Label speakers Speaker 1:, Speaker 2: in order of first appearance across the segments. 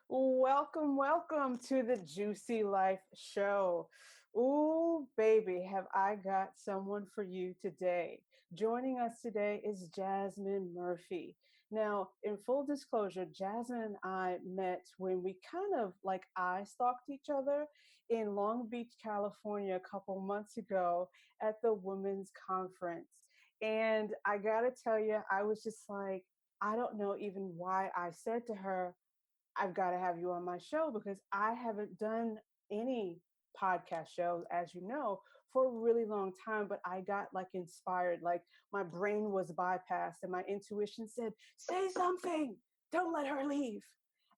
Speaker 1: Welcome, welcome to the Juicy Life Show. Ooh, baby, have I got someone for you today. Joining us today is Jasmin Murphy. Now, in full disclosure, Jasmine and I met when we kind of like eye stalked each other in Long Beach, California, a couple months ago at the Women's Conference. And I gotta tell you, I was just like, I don't know even why I said to her, I've got to have you on my show because I haven't done any podcast shows, as you know, for a really long time. But I got like inspired, like my brain was bypassed and my intuition said, say something, don't let her leave.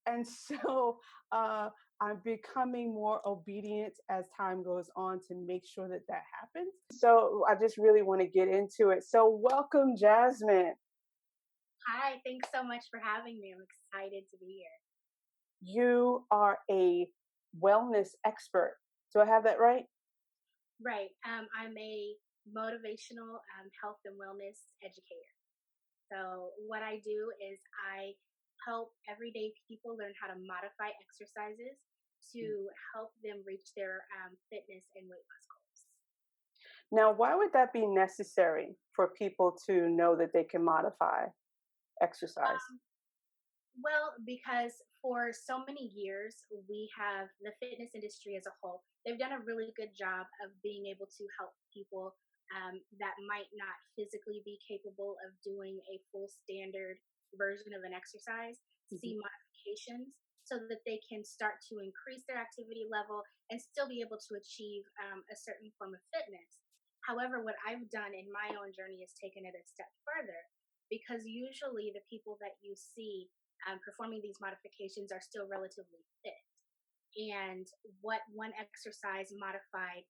Speaker 1: And so I'm becoming more obedient as time goes on to make sure that that happens. So I just really want to get into it. So, welcome, Jasmin.
Speaker 2: Hi, thanks so much for having me. I'm excited to be here.
Speaker 1: You are a wellness expert. Do I have that right?
Speaker 2: Right. I'm a motivational health and wellness educator. So, what I do is I help everyday people learn how to modify exercises to help them reach their fitness and weight loss goals.
Speaker 1: Now, why would that be necessary for people to know that they can modify exercise?
Speaker 2: Because for so many years, we have the fitness industry as a whole, they've done a really good job of being able to help people that might not physically be capable of doing a full standard version of an exercise,
Speaker 1: Mhm.
Speaker 2: see modifications so that they can start to increase their activity level and still be able to achieve a certain form of fitness. However, what I've done in my own journey is taken it a step further because usually the people that you see performing these modifications are still relatively fit. And what one exercise modified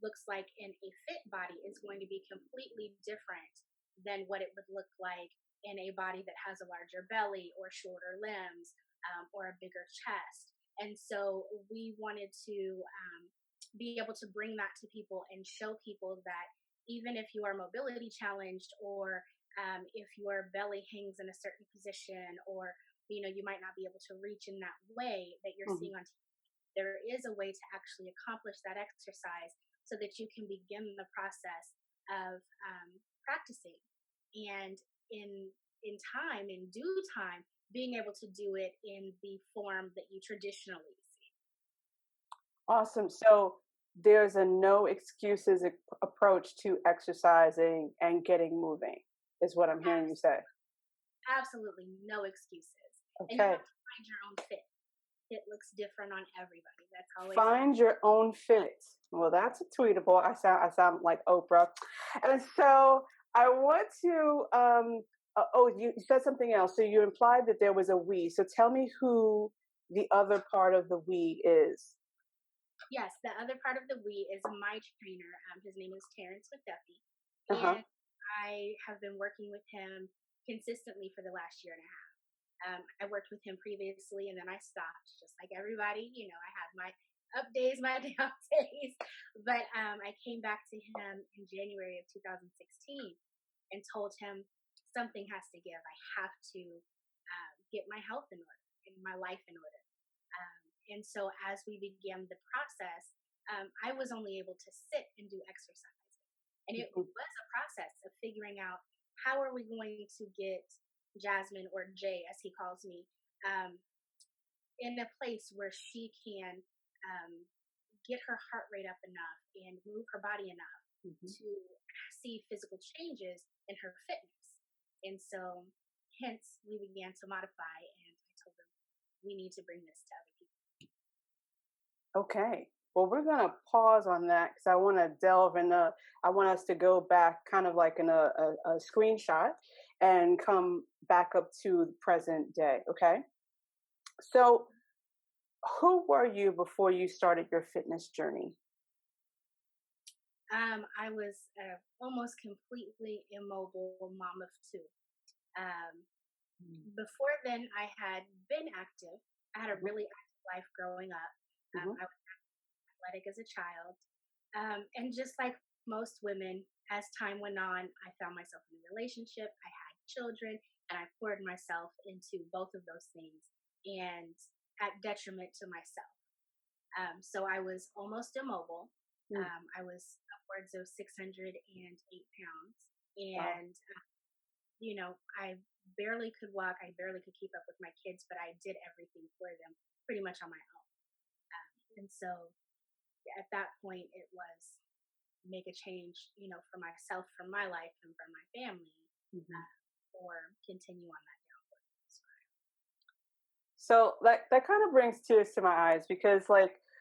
Speaker 2: looks like in a fit body is going to be completely different than what it would look like in a body that has a larger belly or shorter limbs or a bigger chest. And so we wanted to be able to bring that to people and show people that even if you are mobility challenged or if your belly hangs in a certain position or you might not be able to reach in that way that you're
Speaker 1: Mhm.
Speaker 2: seeing on TV, there is a way to actually accomplish that exercise so that you can begin the process of practicing and in in due time being able to do it in the form that you traditionally see.
Speaker 1: Awesome. So there's a no excuses approach to exercising and getting moving, is what I'm hearing you say.
Speaker 2: Absolutely no excuses. And you have
Speaker 1: Okay.
Speaker 2: to find your own fit. It looks different on everybody. That's always my.
Speaker 1: Find your own fit. Well, that's a tweetable. I sound like Oprah. And so I want to oh, you said something else. So you implied that there was a we. So tell me who the other part of the we is.
Speaker 2: Yes, the other part of the we is my trainer. His name is Terrence McDuffie.
Speaker 1: Uh-huh.
Speaker 2: And I have been working with him consistently for the last year and a half. I worked with him previously and then I stopped, just like everybody. I had my up days, my down days. But I came back to him in January of 2016 and told him something has to give. I have to get my health in order and my life in order. And so as we began the process, I was only able to sit and do exercise. And it
Speaker 1: Mhm.
Speaker 2: was a process of figuring out how are we going to get Jasmine, or Jay as he calls me, um, in a place where she can get her heart rate up enough and move her body enough
Speaker 1: Mhm.
Speaker 2: to see physical changes in her fitness. And so, hence, we began to modify, and I told them we need to bring this to other people.
Speaker 1: Okay. Well, we're going to pause on that because I want to delve in. I want us to go back kind of like in a screenshot and come back up to the present day. Okay. So, who were you before you started your fitness journey?
Speaker 2: I was almost completely immobile mom of two. Um,
Speaker 1: Mm.
Speaker 2: Before then, I had been active. I had a
Speaker 1: Mhm.
Speaker 2: really active life growing up.
Speaker 1: Mhm.
Speaker 2: I was athletic as a child. And just like most women, as time went on, I found myself in a relationship. I had children, and I poured myself into both of those things. And at detriment to myself. So I was almost immobile.
Speaker 1: Mm.
Speaker 2: I was upwards of 608 pounds.
Speaker 1: Wow.
Speaker 2: And, I barely could walk. I barely could keep up with my kids, but I did everything for them pretty much on my own. And so at that point, it was make a change, for myself, for my life, and for my family,
Speaker 1: Mhm.
Speaker 2: or continue on that downward spiral.
Speaker 1: So that kind of brings tears to my eyes because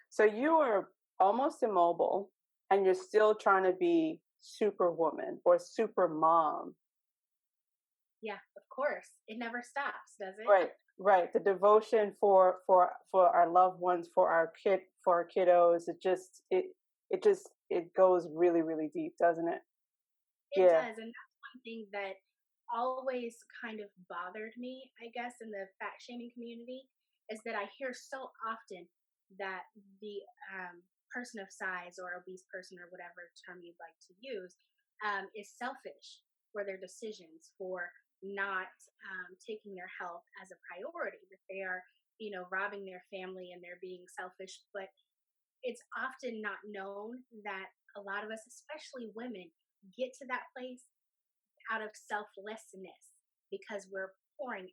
Speaker 1: so you are almost immobile and you're still trying to be superwoman or super mom.
Speaker 2: Yeah, of course. It never stops, does it?
Speaker 1: Right, right. The devotion for our loved ones, for our kiddos, it goes really, really deep, doesn't it?
Speaker 2: It
Speaker 1: Yeah.
Speaker 2: does, and that's one thing that always kind of bothered me, I guess, in the fat shaming community, is that I hear so often that the person of size or obese person or whatever term you'd like to use is selfish for their decisions, for not taking their health as a priority, that they are, robbing their family and they're being selfish. But it's often not known that a lot of us, especially women, get to that place out of selflessness because we're pouring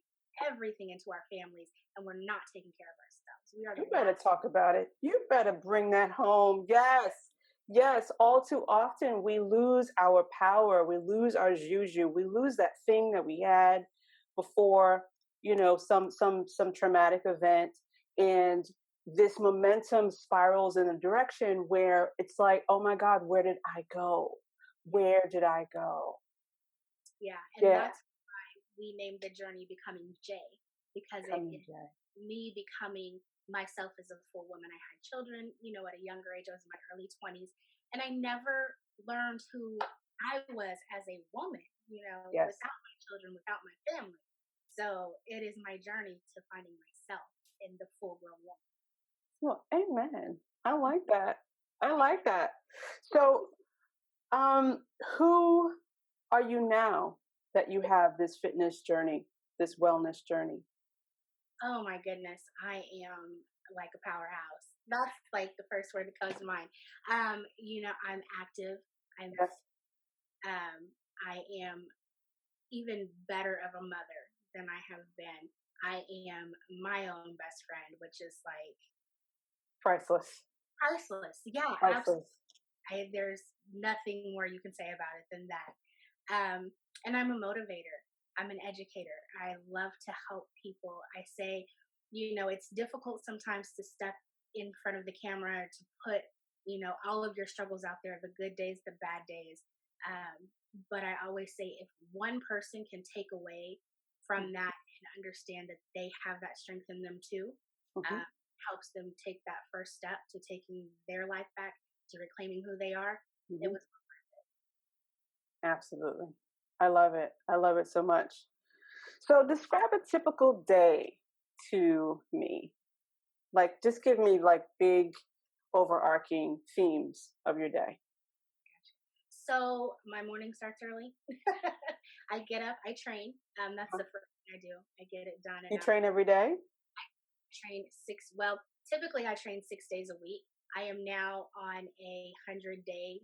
Speaker 2: everything into our families and we're not taking care of ourselves. We are
Speaker 1: You
Speaker 2: the
Speaker 1: better
Speaker 2: last.
Speaker 1: talk about it. You better bring that home. Yes. Yes. All too often we lose our power. We lose our juju. We lose that thing that we had before, some traumatic event. And this momentum spirals in a direction where it's like, oh my God, where did I go? Where did I go?
Speaker 2: Yeah, and
Speaker 1: Yeah.
Speaker 2: that's we named the journey Becoming J, because it
Speaker 1: Coming
Speaker 2: is
Speaker 1: Jay.
Speaker 2: me becoming myself as a full woman. I had children, at a younger age. I was in my early 20s, and I never learned who I was as a woman,
Speaker 1: Yes.
Speaker 2: without my children, without my family. So it is my journey to finding myself in the full grown woman.
Speaker 1: Well, amen. I like that. I like that. So, who are you now that you have this fitness journey, this wellness journey?
Speaker 2: Oh my goodness, I am like a powerhouse. That's like the first word that comes to mind. I'm active. I'm
Speaker 1: Yes.
Speaker 2: um I am even better of a mother than I have been. I am my own best friend, which is like
Speaker 1: Priceless.
Speaker 2: priceless. Yeah, absolutely.
Speaker 1: Priceless.
Speaker 2: There's nothing more you can say about it than that. And I'm a motivator. I'm an educator. I love to help people. I say, it's difficult sometimes to step in front of the camera to put, all of your struggles out there, the good days, the bad days. But I always say, if one person can take away from that and understand that they have that strength in them too,
Speaker 1: Mm-hmm.
Speaker 2: uh, helps them take that first step to taking their life back, to reclaiming who they are, it
Speaker 1: Hmm.
Speaker 2: was.
Speaker 1: Absolutely. I love it. I love it so much. So, describe a typical day to me. Like, just give me like big overarching themes of your day.
Speaker 2: So my morning starts early. I get up, I train. That's the first thing I do. I get it done, and
Speaker 1: You
Speaker 2: I
Speaker 1: train every day?
Speaker 2: train six. Well, typically I train 6 days a week. I am now on a 100-day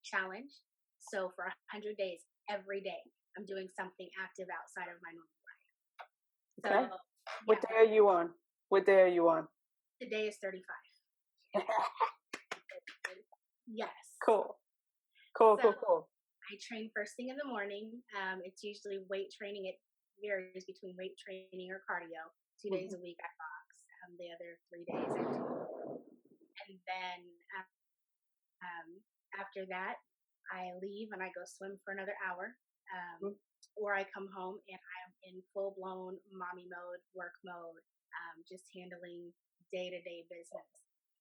Speaker 2: challenge. So for 100 days, every day, I'm doing something active outside of my
Speaker 1: Okay.
Speaker 2: normal. So
Speaker 1: What
Speaker 2: yeah,
Speaker 1: day are you on? What day are you on?
Speaker 2: today is 35. Yes.
Speaker 1: Cool. Cool,
Speaker 2: So
Speaker 1: cool, cool.
Speaker 2: I train first thing in the morning. It's usually weight training. It varies between weight training or cardio. 2 days
Speaker 1: Mhm.
Speaker 2: a week I box. The other 3 days I do. And then um, after that, I leave and I go swim for another hour. Um, or I come home and I'm in full blown mommy mode, work mode, just handling day to day business.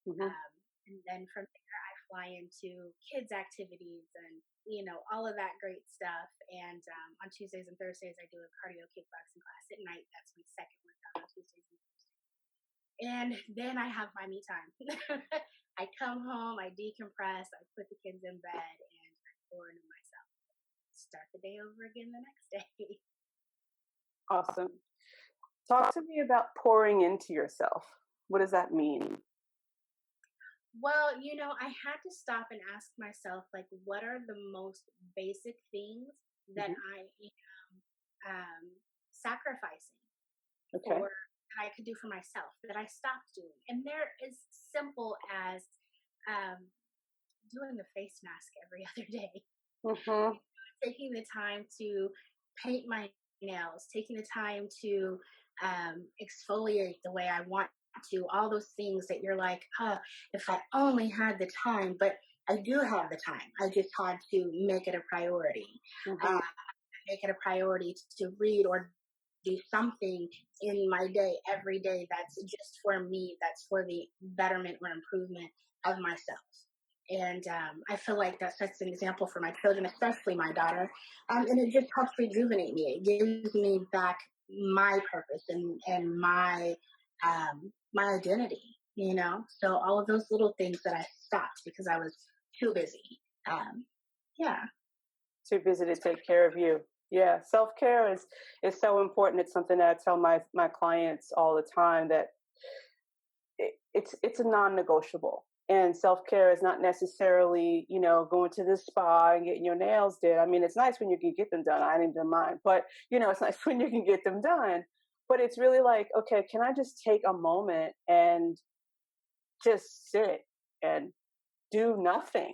Speaker 1: Mhm.
Speaker 2: Um, and then from there, I fly into kids' activities and all of that great stuff. And on Tuesdays and Thursdays, I do a cardio kickboxing class at night. That's my second workout on Tuesdays and Thursdays. And then I have my me time. I come home, I decompress, I put the kids in bed, and I pour into myself. Start the day over again the next day.
Speaker 1: Awesome. Talk to me about pouring into yourself. What does that mean?
Speaker 2: Well, I had to stop and ask myself, like, what are the most basic things that
Speaker 1: Mhm.
Speaker 2: I am sacrificing
Speaker 1: Okay.
Speaker 2: for that I could do for myself that I stopped doing? And they're as simple as um, doing a face mask every other day,
Speaker 1: Mhm.
Speaker 2: taking the time to paint my nails, taking the time to exfoliate the way I want to, all those things that you're like, oh, if I only had the time, but I do have the time. I just had to make it a priority.
Speaker 1: Mhm.
Speaker 2: Uh, make it a priority to read or do something in my day every day that's just for me, that's for the betterment or improvement of myself. And I feel like that sets an example for my children, especially my daughter. And it just helps rejuvenate me. It gives me back my purpose and my identity. So all of those little things that I stopped because I was too busy. Yeah.
Speaker 1: Too busy to take care of you. Yeah, self-care is so important. It's something that I tell my clients all the time that it's a non-negotiable. And self-care is not necessarily, going to the spa and getting your nails did. I mean, it's nice when you can get them done. I didn't do mine, but it's nice when you can get them done. But it's really like, okay, can I just take a moment and just sit and do nothing?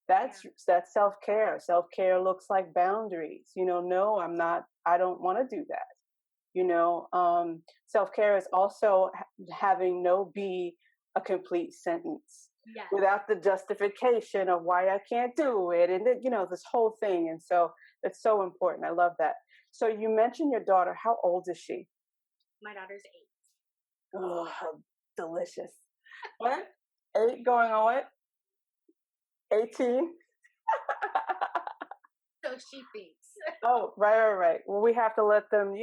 Speaker 2: Yeah.
Speaker 1: That's self-care. Self-care looks like boundaries. No, I don't want to do that. Self-care is also having no be a complete sentence
Speaker 2: Yes.
Speaker 1: without the justification of why I can't do it, and then this whole thing. And so it's so important. I love that. So you mentioned your daughter. How old is she?
Speaker 2: My daughter's 8.
Speaker 1: Oh, how delicious. What? 8 going on what? 18?
Speaker 2: So she thinks.
Speaker 1: Oh, right. Well, we have to let them,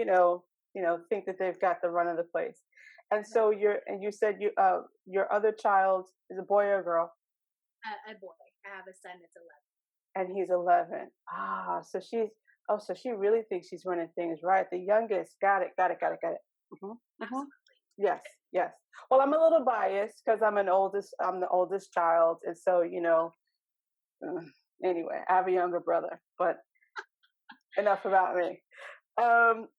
Speaker 1: think that they've got the run of the place. And
Speaker 2: Right.
Speaker 1: so you said your other child is a boy or a girl,
Speaker 2: A boy. I have a son that's 11.
Speaker 1: and he's 11. So she really thinks she's running things right. The youngest, got it. Hmm. Hmm.
Speaker 2: Absolutely.
Speaker 1: Yes. Well, I'm a little biased because I'm the oldest child, and so uh, anyway, I have a younger brother, but enough about me.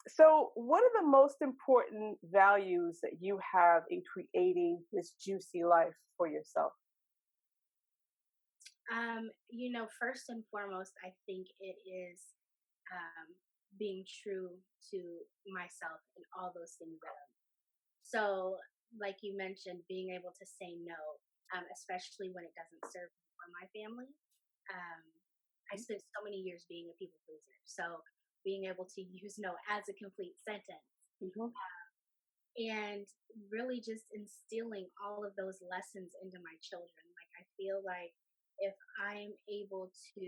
Speaker 1: So, what are the most important values that you have in creating this juicy life for yourself?
Speaker 2: First and foremost, I think it is being true to myself and all those things that I. So, like you mentioned, being able to say no, especially when it doesn't serve me or my family. Um, I spent so many years being a people pleaser. So, being able to use no as a complete sentence
Speaker 1: Hmm.
Speaker 2: and really just instilling all of those lessons into my children. Like, I feel like if I'm able to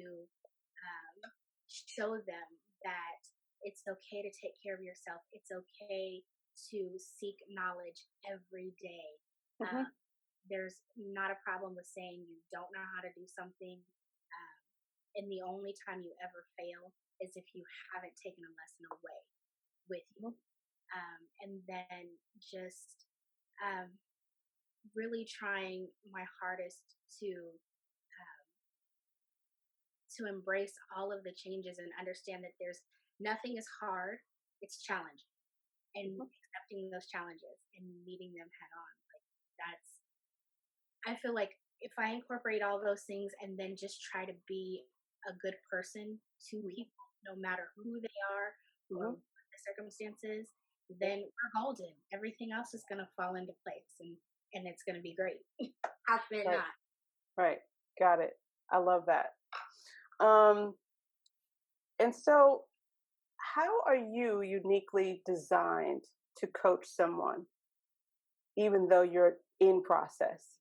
Speaker 2: show them that it's okay to take care of yourself, it's okay to seek knowledge every day.
Speaker 1: Hmm.
Speaker 2: Um, there's not a problem with saying you don't know how to do something. And the only time you ever fail is if you haven't taken a lesson away with you. And then just um, really trying my hardest to embrace all of the changes and understand that there's nothing is hard, it's challenging, and
Speaker 1: Hmm.
Speaker 2: accepting those challenges and meeting them head on. Like, that's, I feel like if I incorporate all those things and then just try to be a good person to people, no matter who they are or
Speaker 1: Hmm.
Speaker 2: what the circumstances, then we're golden. Everything else is going to fall into place, and it's going to be great. How can it
Speaker 1: Right,
Speaker 2: not?
Speaker 1: right. Got it. I love that. Um, and so, how are you uniquely designed to coach someone, even though you're in process?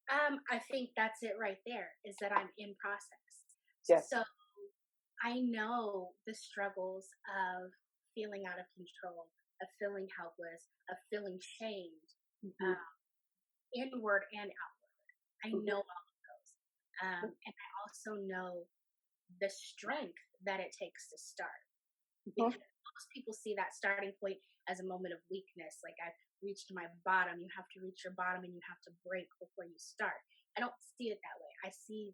Speaker 2: I think that's it right there, is that I'm in process.
Speaker 1: Yes.
Speaker 2: So I know the struggles of feeling out of control, of feeling helpless, of feeling shamed,
Speaker 1: Hmm.
Speaker 2: uh, inward and out. I know
Speaker 1: Hmm.
Speaker 2: all of those. And I also know the strength that it takes to start, because
Speaker 1: Hmm.
Speaker 2: most people see that starting point as a moment of weakness. Like, I've reached my bottom. You have to reach your bottom and you have to break before you start. I don't see it that way. I see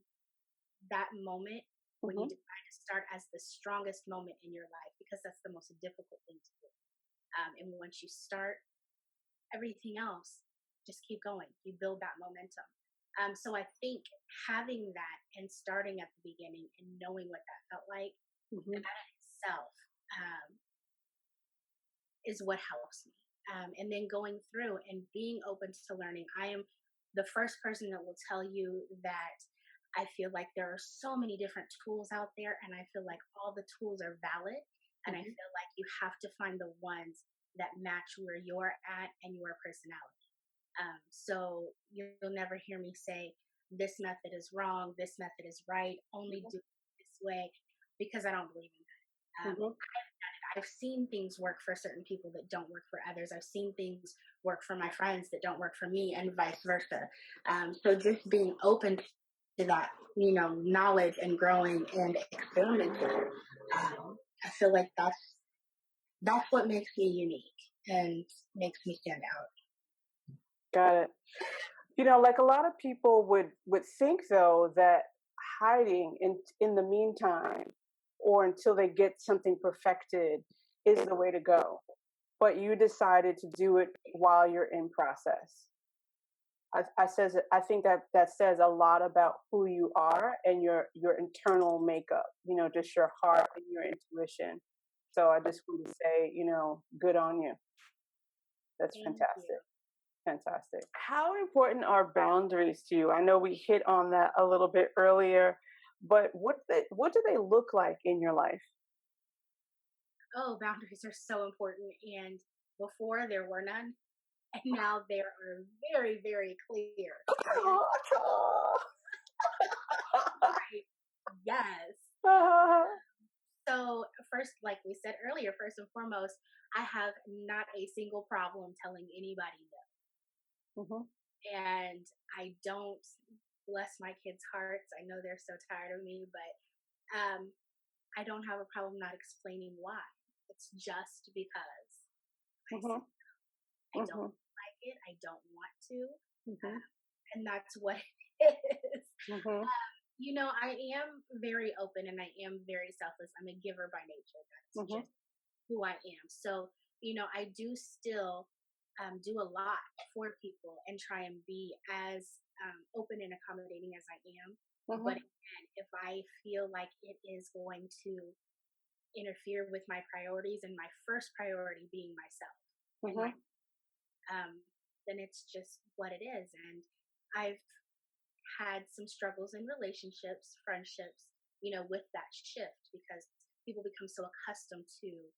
Speaker 2: that moment when you
Speaker 1: Mm-hmm.
Speaker 2: decide to start as the strongest moment in your life, because that's the most difficult thing to do. And once you start, everything else, just keep going. You build that momentum. So I think having that and starting at the beginning and knowing what that felt like,
Speaker 1: Mm-hmm.
Speaker 2: that in itself is what helps me. And then going through and being open to learning. I am the first person that will tell you that I feel like there are so many different tools out there, and I feel like all the tools are valid. And I
Speaker 1: Mm-hmm.
Speaker 2: feel like you have to find the ones that match where you're at and your personality. So you'll never hear me say, this method is wrong, this method is right, only do it this way, because I don't believe in that.
Speaker 1: Mm-hmm.
Speaker 2: I've seen things work for certain people that don't work for others. I've seen things work for my friends that don't work for me, and vice versa. So just being open to that, knowledge and growing and experimenting. I feel like that's what makes me unique and makes me stand out.
Speaker 1: Got it. Like a lot of people would think though that hiding in the meantime or until they get something perfected is the way to go. But you decided to do it while you're in process. I think that says a lot about who you are and your internal makeup. Just your heart and your intuition. So I just want to say, good on you. That's
Speaker 2: Thank you.
Speaker 1: fantastic. Fantastic. How important are boundaries to you? I know we hit on that a little bit earlier, but what do they look like in your life?
Speaker 2: Oh, boundaries are so important. And before there were none, and now there are very, very clear. And right, yes. So, first, like we said earlier, first and foremost, I have not a single problem telling anybody
Speaker 1: Mhm.
Speaker 2: no. And I don't, bless my kids' hearts. I know they're so tired of me, but I don't have a problem not explaining why. It's just because I said
Speaker 1: Mhm.
Speaker 2: I don't
Speaker 1: Mhm.
Speaker 2: like it. I don't want to.
Speaker 1: Mhm.
Speaker 2: And that's what it is.
Speaker 1: Mhm.
Speaker 2: I am very open and I am very selfless. I'm a giver by nature. That's
Speaker 1: Mhm.
Speaker 2: just who I am. So, I do still do a lot for people and try and be as open and accommodating as I am. But
Speaker 1: Mhm.
Speaker 2: again, if I feel like it is going to interfere with my priorities, and my first priority being myself and my
Speaker 1: Mhm.
Speaker 2: um, then it's just what it is. And I've had some struggles in relationships, friendships, with that shift, because people become so accustomed to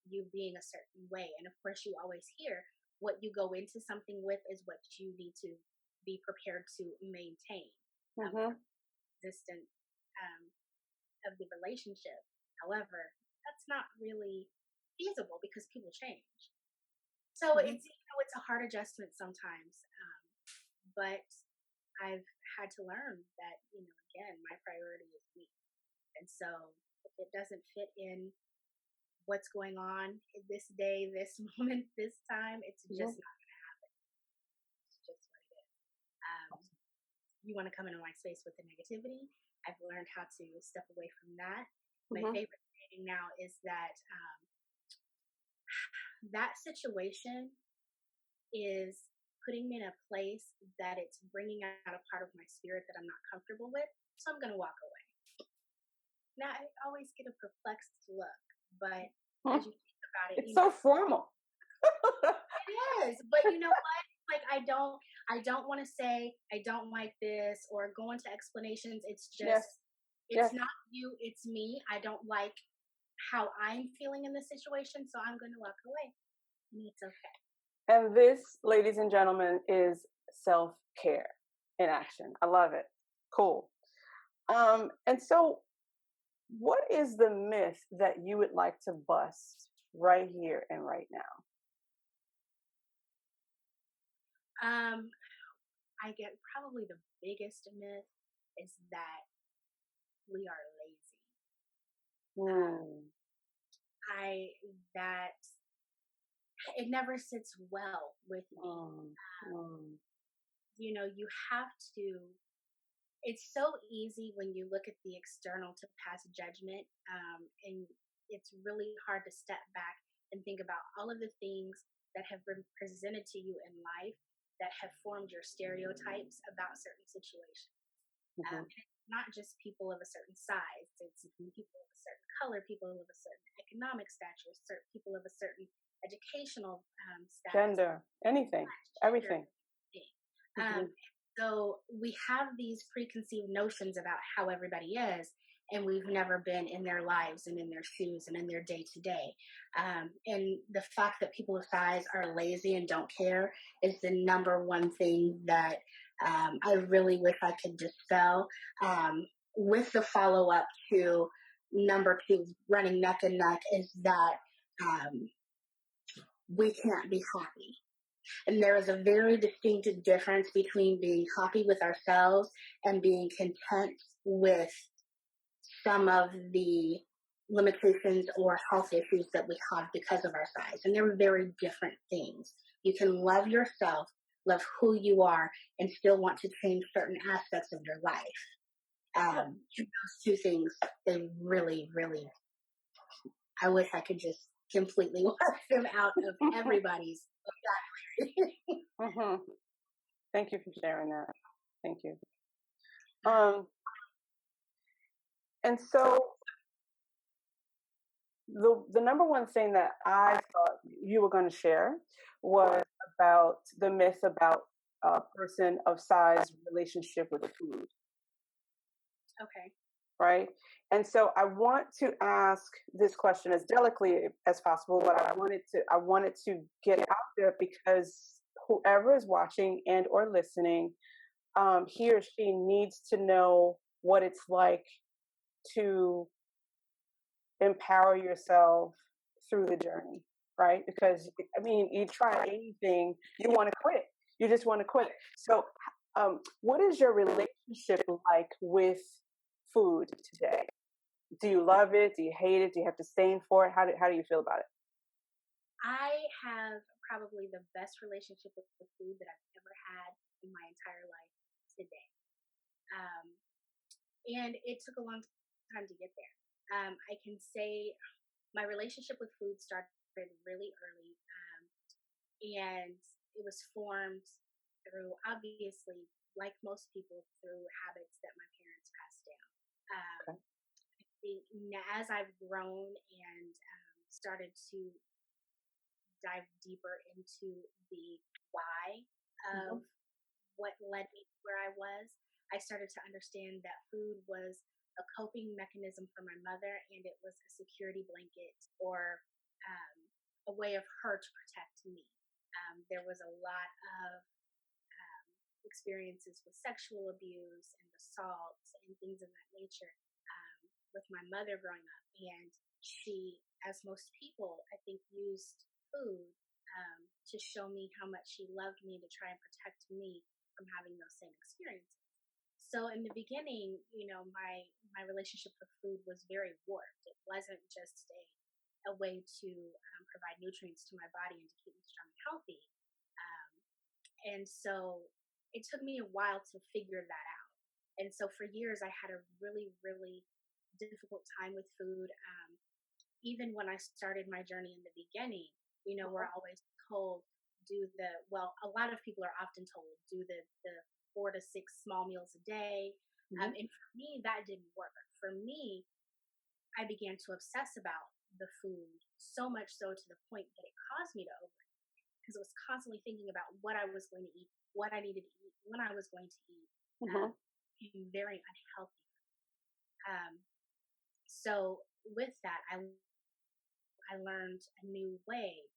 Speaker 2: you being a certain way. And of course, you always hear what you go into something with is what you need to be prepared to maintain for
Speaker 1: Mhm.
Speaker 2: the existence um, of the relationship. However, that's not really feasible because people change. So
Speaker 1: Mhm.
Speaker 2: it's a hard adjustment sometimes, but I've had to learn that, again, my priority is me. And so if it doesn't fit in what's going on in this day, this moment, this time, it's just
Speaker 1: Mhm.
Speaker 2: not, it's just what it is. You want to come into my space with the negativity. I've learned how to step away from that. My
Speaker 1: Mhm.
Speaker 2: favorite saying now is that that situation is putting me in a place that it's bringing out a part of my spirit that I'm not comfortable with. So I'm going to walk away. Now, I always get a perplexed look, but as
Speaker 1: Mhm.
Speaker 2: you think about it,
Speaker 1: It's so formal.
Speaker 2: it is. But you know what? Like, I don't want to say I don't like this or go into explanations. It's just,
Speaker 1: Yes.
Speaker 2: it's
Speaker 1: Yes.
Speaker 2: not you, it's me. I don't like how I'm feeling in this situation, so I'm going to walk away. And it's okay.
Speaker 1: And this, ladies and gentlemen, is self-care in action. I love it. Cool. And so what is the myth that you would like to bust right here and right now?
Speaker 2: Um, I get probably the biggest myth is that we are lazy.
Speaker 1: Hmm.
Speaker 2: I that it never sits well with me.
Speaker 1: Mm, mm,
Speaker 2: You have to. It's so easy when you look at the external to pass judgment, and it's really hard to step back and think about all of the things that have been presented to you in life that have formed your stereotypes about certain situations.
Speaker 1: mhm,
Speaker 2: And it's not just people of a certain size; it's
Speaker 1: mhm.
Speaker 2: people of a certain color, people of a certain economic stature, certain people of a certain educational status,
Speaker 1: Gender, anything,
Speaker 2: gender,
Speaker 1: everything.
Speaker 2: thing. Um,
Speaker 1: Mhm,
Speaker 2: so we have these preconceived notions about how everybody is, and we've never been in their lives and in their shoes and in their day to day. And the fact that people of size are lazy and don't care is the number one thing that I really wish I could dispel. With the follow up to number two, running neck and neck, is that um, we can't be happy, and there is a very distinct difference between being happy with ourselves and being content with some of the limitations or health issues that we have because of our size. And they're very different things. You can love yourself, love who you are, and still want to change certain aspects of your life.
Speaker 1: yeah.
Speaker 2: Those two things, they really, really, I wish I could just completely wash them out of everybody's vocabulary.
Speaker 1: Mhm. Thank you for sharing that. Thank you. Um, and so the number one thing that I thought you were going to share was about the myth about a person of size relationship with food,
Speaker 2: Okay.
Speaker 1: right? And so I want to ask this question as delicately as possible, but I wanted to get out there because whoever is watching and or listening, he or she needs to know what it's like to empower yourself through the journey, right? Because I mean, you try anything, you want to quit. You just want to quit. So, what is your relationship like with food today? Do you love it? Do you hate it? Do you have disdain for it? How do you feel about it?
Speaker 2: I have probably the best relationship with food that I've ever had in my entire life today. Um, and it took a long time to get there. I can say my relationship with food started really early, and it was formed through, obviously, like most people, through habits that my parents passed down.
Speaker 1: Okay.
Speaker 2: As I've grown and started to dive deeper into the why of
Speaker 1: Mhm.
Speaker 2: what led me to where I was, I started to understand that food was a coping mechanism for my mother, and it was a security blanket or a way of her to protect me. There was a lot of experiences with sexual abuse and assault and things of that nature with my mother growing up. And she, as most people, I think, used food to show me how much she loved me, to try and protect me from having those same experiences. So in the beginning, my relationship with food was very warped. It wasn't just a way to provide nutrients to my body and to keep me strong and healthy. Um, and so it took me a while to figure that out. And so for years, I had a really, really difficult time with food. Even when I started my journey in the beginning, we're always told, well, a lot of people are often told, do the 4 to 6 small meals a day.
Speaker 1: Mhm.
Speaker 2: And for me, that didn't work. For me, I began to obsess about the food so much so to the point that it caused me to overeat because I was constantly thinking about what I was going to eat, what I needed to eat, when I was going to eat.
Speaker 1: Mhm.
Speaker 2: Became very unhealthy. Um, so with that, I learned a new way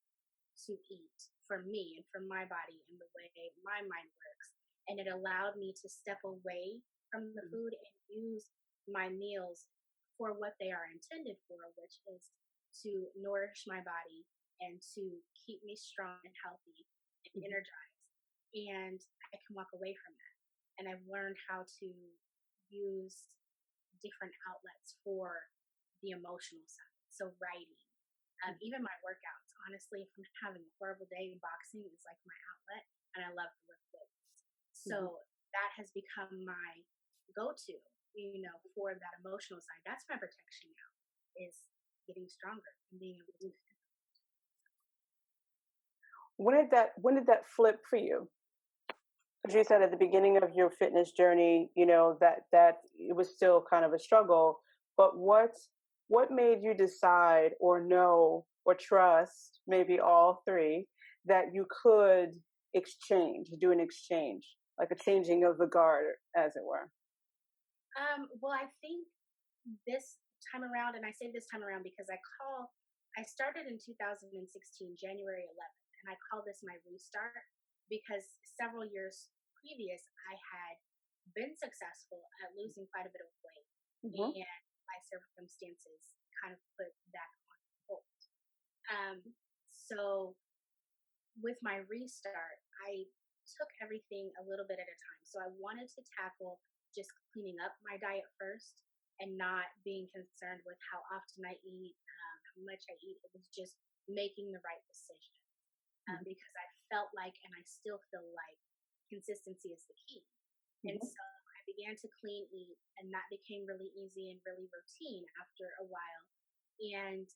Speaker 2: to eat for me and for my body and the way my mind works. And it allowed me to step away from the
Speaker 1: Mhm.
Speaker 2: food and use my meals for what they are intended for, which is to nourish my body and to keep me strong and healthy and
Speaker 1: Mhm.
Speaker 2: energized. And I can walk away from that. And I've learned how to use different outlets for the emotional side. So writing,
Speaker 1: Mhm.
Speaker 2: Even my workouts, honestly, if I'm having a horrible day, boxing is like my outlet, and I love to lift weights.
Speaker 1: Mhm.
Speaker 2: So that has become my go-to, for that emotional side. That's my protection now, is getting stronger and being able to.
Speaker 1: When did that flip for you? Because you said at the beginning of your fitness journey, that it was still kind of a struggle. But what made you decide, or know, or trust, maybe all three, that you could do an exchange, like a changing of the guard, as it were?
Speaker 2: Well, I think this time around, and I say this time around because I started in 2016, January 11th, and I call this my restart because several years previous, I had been successful at losing quite a bit of weight,
Speaker 1: Hmm.
Speaker 2: and my circumstances kind of put that on hold. So with my restart, I took everything a little bit at a time. So I wanted to tackle just cleaning up my diet first and not being concerned with how often I eat, how much I eat. It was just making the right decision,
Speaker 1: Hmm.
Speaker 2: because I felt like, and I still feel like, consistency is the key. And
Speaker 1: Hmm.
Speaker 2: so I began to clean eat, and that became really easy and really routine after a while. And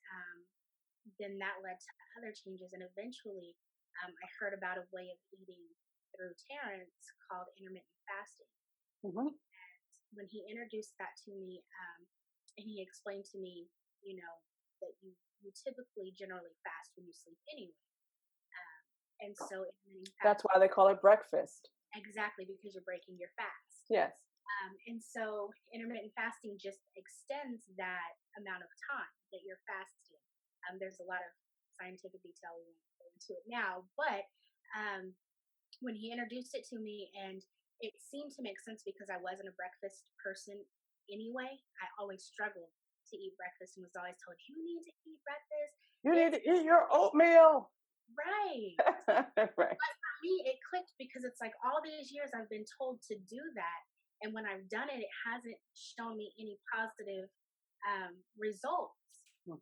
Speaker 2: then that led to other changes. And eventually, I heard about a way of eating through Terrence called intermittent fasting.
Speaker 1: Hmm.
Speaker 2: When he introduced that to me, and he explained to me, that you typically generally fast when you sleep anyway. And so intermittent
Speaker 1: That's
Speaker 2: fasting,
Speaker 1: why they call it breakfast.
Speaker 2: exactly, because you're breaking your fast.
Speaker 1: Yes.
Speaker 2: And so intermittent fasting just extends that amount of time that you're fasting. There's a lot of scientific detail, we won't go into it now, but um, when he introduced it to me, and it seemed to make sense because I wasn't a breakfast person anyway. I always struggled to eat breakfast and was always told, you need to eat breakfast.
Speaker 1: You need
Speaker 2: It's
Speaker 1: to eat your oatmeal.
Speaker 2: right.
Speaker 1: Right.
Speaker 2: But for me, it clicked because it's like all these years I've been told to do that. And when I've done it, it hasn't shown me any positive results.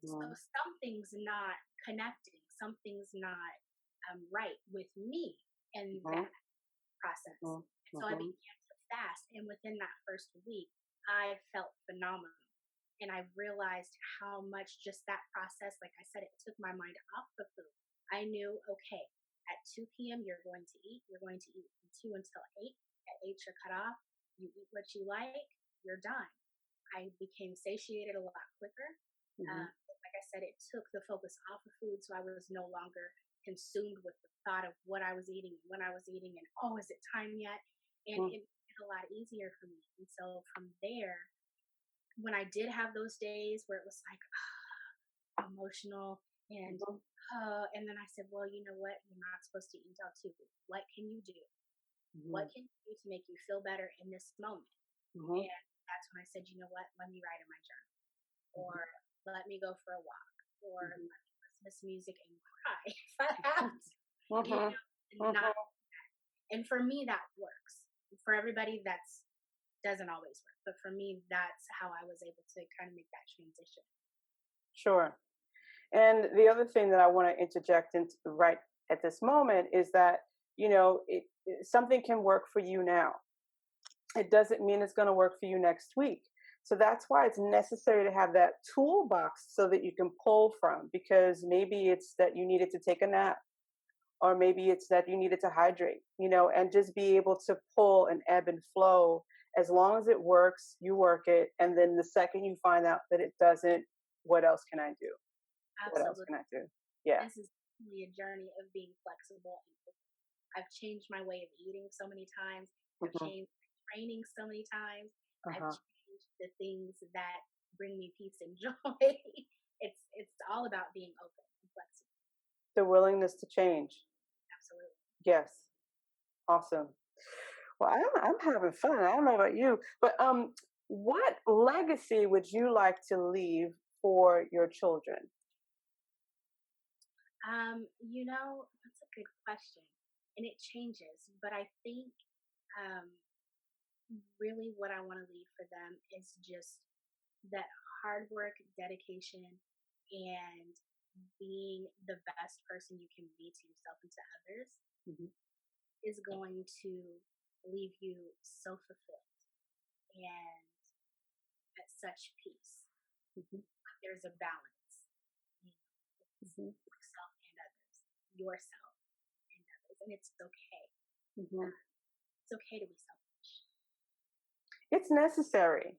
Speaker 2: So
Speaker 1: Hmm.
Speaker 2: something's not connecting, something's not right with me in
Speaker 1: Hmm.
Speaker 2: that process.
Speaker 1: Hmm.
Speaker 2: So I
Speaker 1: Hmm.
Speaker 2: began to fast. And within that first week, I felt phenomenal. And I realized how much just that process, like I said, it took my mind off the food. I knew, okay, at 2 p.m., you're going to eat. You're going to eat from 2 until 8. At 8, you're cut off. You eat what you like, you're done. I became satiated a lot quicker.
Speaker 1: Hmm.
Speaker 2: Like I said, it took the focus off of food, so I was no longer consumed with the thought of what I was eating and when I was eating, and oh, is it time yet? And
Speaker 1: Hmm.
Speaker 2: it made it a lot easier for me. And so from there, when I did have those days where it was like emotional and then I said, well, you know what? You're not supposed to eat until 2. What can you do? What
Speaker 1: Hmm.
Speaker 2: can you do to make you feel better in this moment?
Speaker 1: Hmm.
Speaker 2: And that's when I said, you know what? Let me write in my journal, or
Speaker 1: Hmm.
Speaker 2: let me go for a walk, or
Speaker 1: Hmm.
Speaker 2: let me listen to some music and cry if I have to,
Speaker 1: Hmm.
Speaker 2: and not.
Speaker 1: Hmm.
Speaker 2: And for me, that works. For everybody, that's doesn't always work, but for me, that's how I was able to kind of make that transition.
Speaker 1: Sure. And the other thing that I want to interject into right at this moment is that, something can work for you now. It doesn't mean it's going to work for you next week. So that's why it's necessary to have that toolbox so that you can pull from, because maybe it's that you needed to take a nap, or maybe it's that you needed to hydrate, and just be able to pull and ebb and flow. As long as it works, you work it. And then the second you find out that it doesn't, what else can I do? What else
Speaker 2: Absolutely.
Speaker 1: can I do? Yeah.
Speaker 2: This is really a journey of being flexible. I've changed my way of eating so many times. I've
Speaker 1: Hmm.
Speaker 2: changed my training so many times. I've
Speaker 1: Uh-huh.
Speaker 2: changed the things that bring me peace and joy. It's all about being open and flexible.
Speaker 1: The willingness to change.
Speaker 2: Absolutely.
Speaker 1: Yes. Awesome. Well, I'm having fun. I don't know about you, but what legacy would you like to leave for your children?
Speaker 2: That's a good question. And it changes, but I think um really what I want to leave for them is just that hard work, dedication, and being the best person you can be to yourself and to others
Speaker 1: Mhm.
Speaker 2: is going to leave you so fulfilled and at such peace.
Speaker 1: Mhm.
Speaker 2: There's a balance, you know, it's
Speaker 1: Mhm.
Speaker 2: yourself and others, yourself and others, and it's okay.
Speaker 1: Mhm.
Speaker 2: It's okay to be selfish.
Speaker 1: It's necessary,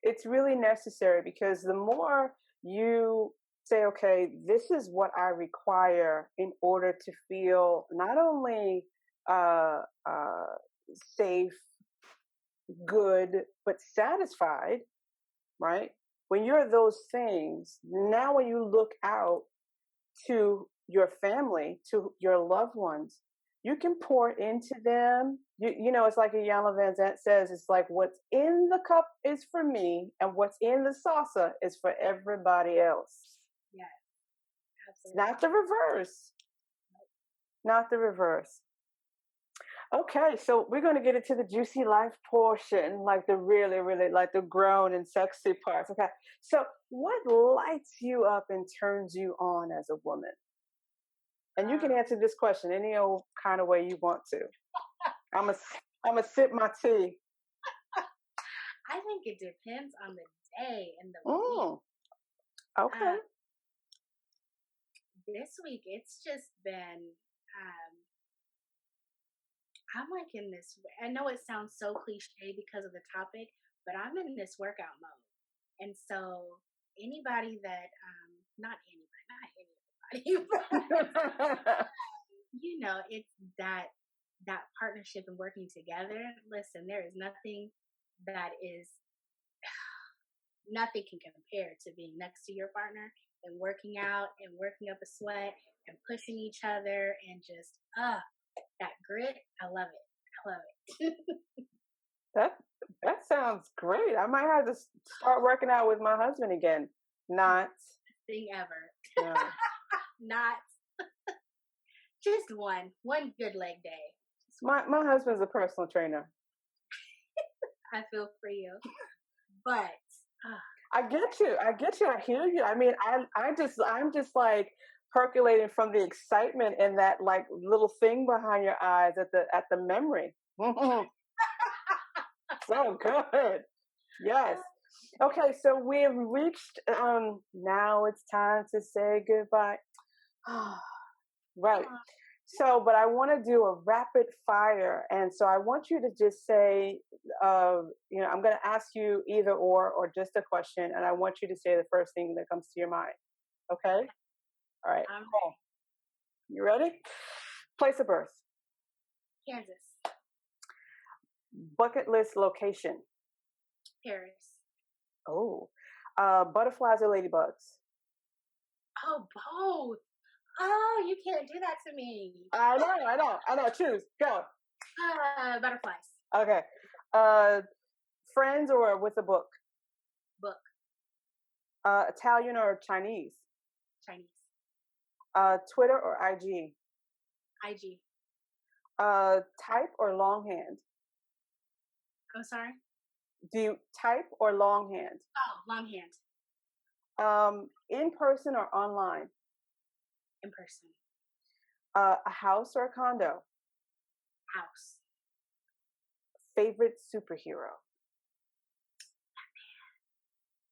Speaker 1: it's really necessary because the more you say, okay, this is what I require in order to feel not only uh, uh, safe, good, but satisfied, right? When you're those things, now when you look out to your family, to your loved ones, you can pour into them. It's like a Iyanla Vanzant says, it's like what's in the cup is for me, and what's in the salsa is for everybody else.
Speaker 2: Yes, absolutely.
Speaker 1: Not the reverse. Not the reverse. Okay, so we're going to get into the juicy life portion, like the really, really, like the grown and sexy parts. Okay, so what lights you up and turns you on as a woman? And you can answer this question any old kind of way you want to. I'm a, I'm a sip my tea.
Speaker 2: I think it depends on the day and the week.
Speaker 1: Mm, okay.
Speaker 2: This week, it's just been, I'm like in this, I know it sounds so cliche because of the topic, but I'm in this workout mode. And so anybody that, not anybody, but it's that partnership and working together. Listen, there is nothing that is nothing can compare to being next to your partner and working out and working up a sweat and pushing each other and just that grit. I love it. I love it.
Speaker 1: that that sounds great. I might have to start working out with my husband again. Not.
Speaker 2: Thing ever.
Speaker 1: No.
Speaker 2: Not just one good leg day.
Speaker 1: My husband's a personal trainer.
Speaker 2: I feel for you, but
Speaker 1: I get you. I get you. I hear you. I mean, I'm just like percolating from the excitement and that like little thing behind your eyes at the memory. So good. Yes. Okay, so we have reached now it's time to say goodbye. Right. So, but I want to do a rapid fire. And so I want you to just say, I'm going to ask you either or just a question. And I want you to say the first thing that comes to your mind. Okay. All right. Cool. You ready? Place of birth.
Speaker 2: Kansas,
Speaker 1: Bucket list location.
Speaker 2: Paris.
Speaker 1: Oh, butterflies or ladybugs?
Speaker 2: Oh, both. Oh, you can't do that to me.
Speaker 1: I know. Choose. Go.
Speaker 2: Butterflies.
Speaker 1: Okay. Friends or with a book?
Speaker 2: Book.
Speaker 1: Italian or Chinese?
Speaker 2: Chinese.
Speaker 1: Twitter or IG?
Speaker 2: IG.
Speaker 1: Type or longhand?
Speaker 2: I'm sorry.
Speaker 1: Do you type or longhand?
Speaker 2: Oh, longhand.
Speaker 1: In person or online?
Speaker 2: In person.
Speaker 1: A house or a condo?
Speaker 2: House.
Speaker 1: Favorite superhero?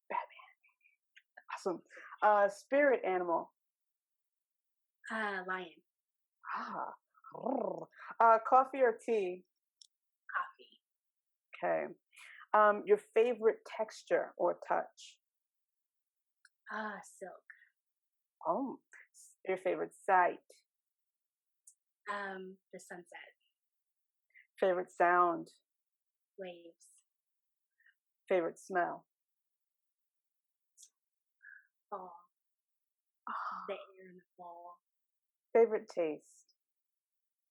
Speaker 1: Batman. Awesome. Spirit animal?
Speaker 2: Lion.
Speaker 1: Coffee or tea?
Speaker 2: Coffee.
Speaker 1: Okay. Your favorite texture or touch?
Speaker 2: Silk.
Speaker 1: Oh, your favorite sight?
Speaker 2: The sunset.
Speaker 1: Favorite sound?
Speaker 2: Waves.
Speaker 1: Favorite smell?
Speaker 2: Fall. The air in the fall.
Speaker 1: Favorite taste?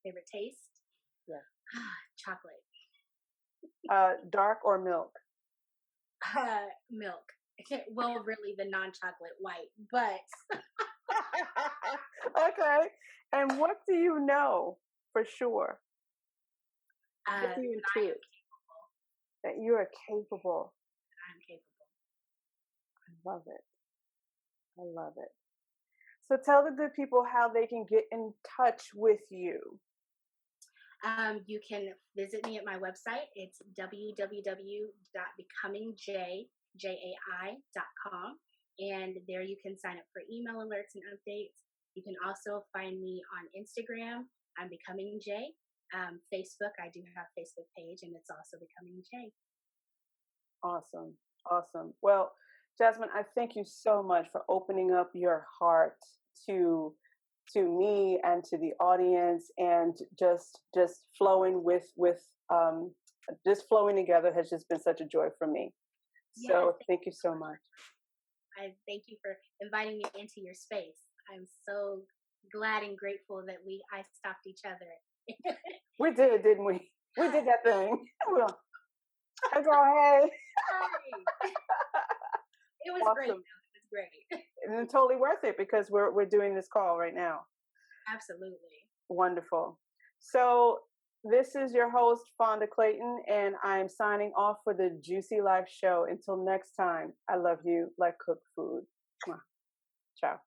Speaker 2: Favorite taste?
Speaker 1: Yeah.
Speaker 2: Chocolate.
Speaker 1: Dark or milk?
Speaker 2: Milk. Well, really, the non-chocolate white, but
Speaker 1: Okay. And what do you know for sure? What do you intuit? That you are capable.
Speaker 2: I'm capable.
Speaker 1: I love it. I love it. So tell the good people how they can get in touch with you.
Speaker 2: You can visit me at my website. It's www.becomingjai.com. And there you can sign up for email alerts and updates. You can also find me on Instagram. I'm Becoming Jay. Facebook, I do have a Facebook page, and it's also Becoming Jay.
Speaker 1: Awesome. Awesome. Well, Jasmin, I thank you so much for opening up your heart to me and to the audience, and just flowing with just flowing together has just been such a joy for me.
Speaker 2: Yes,
Speaker 1: So thank you so much.
Speaker 2: I thank you for inviting me into your space. I'm so glad and grateful that I stopped each other.
Speaker 1: We did, didn't we? We did that thing. Well, hey, girl, hey.
Speaker 2: It was great.
Speaker 1: Awesome.
Speaker 2: It was great.
Speaker 1: And it's totally worth it because we're doing this call right now.
Speaker 2: Absolutely.
Speaker 1: Wonderful. So this is your host, Fonda Clayton, and I'm signing off for the Juicy Life Show. Until next time, I love you like cooked food. Ciao.